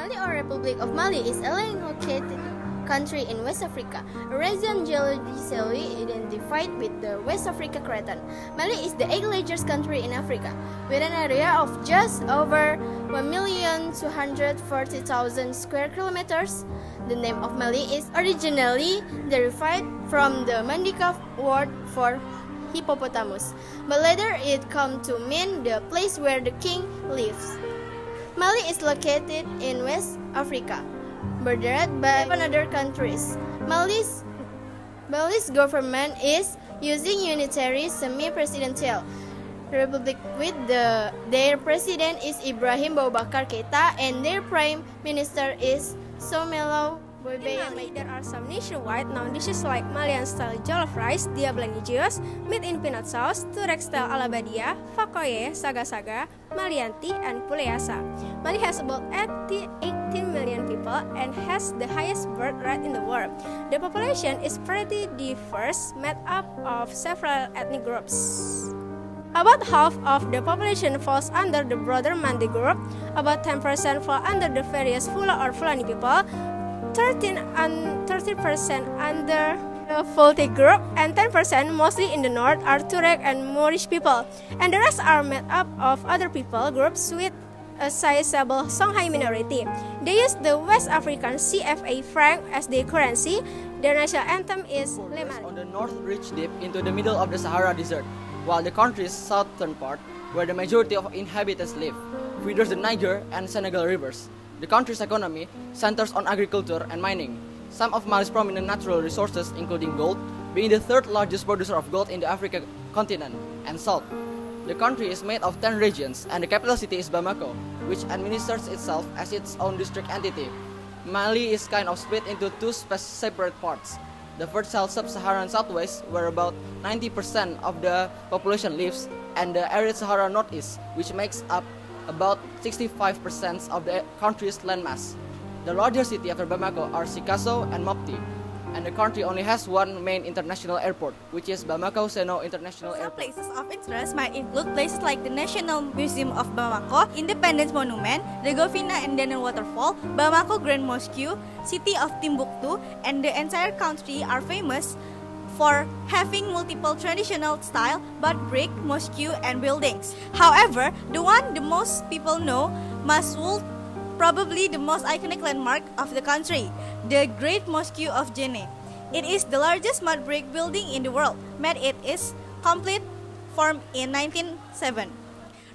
Mali or Republic of Mali is a land-located country in West Africa, a region geologically identified with the West Africa Craton. Mali is the 8th-largest country in Africa, with an area of just over 1,240,000 square kilometers. The name of Mali is originally derived from the Mandinka word for hippopotamus, but later it came to mean the place where the king lives. Mali is located in West Africa, bordered by 7 other countries. Mali's government is using unitary semi-presidential republic with their president is Ibrahim Boubacar Keita and their prime minister is Somelo. In Mali, there are some nationwide known dishes like Malian-style jollof rice, diablanijos, meat in peanut sauce, Turek-style alabadia, fakoye, saga-saga, malianti, and puleasa. Mali has about 18 million people and has the highest birth rate in the world. The population is pretty diverse, made up of several ethnic groups. About half of the population falls under the broader Mandi group, about 10% fall under the various Fula or Fulani people, 13% under the Fulti group, and 10% mostly in the north are Turek and Moorish people, and the rest are made up of other people groups with a sizable Songhai minority. They use the West African CFA franc as their currency. Their national anthem is Le Mali. On the north reach deep into the middle of the Sahara Desert, while the country's southern part, where the majority of inhabitants live, feeds the Niger and Senegal rivers. The country's economy centers on agriculture and mining. Some of Mali's prominent natural resources, including gold, being the third largest producer of gold in the African continent, and salt. The country is made of 10 regions, and the capital city is Bamako, which administers itself as its own district entity. Mali is kind of split into two separate parts. The fertile sub-Saharan southwest, where about 90% of the population lives, and the arid Sahara northeast, which makes up about 65% of the country's landmass. The largest cities after Bamako are Sikasso and Mopti, and the country only has one main international airport, which is Bamako Seno International Some Airport. places of interest might include places like the National Museum of Bamako, Independence Monument, the Govina and Denon Waterfall, Bamako Grand Mosque, City of Timbuktu, and the entire country are famous for having multiple traditional style but brick, mosque and buildings. However, the one the most people know, Mosul, probably the most iconic landmark of the country, the Great Mosque of Jenne. It is the largest mud brick building in the world, made it is complete formed in 1907.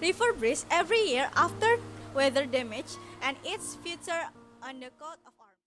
Refurbished every year after weather damage, and its feature on the coat of arms.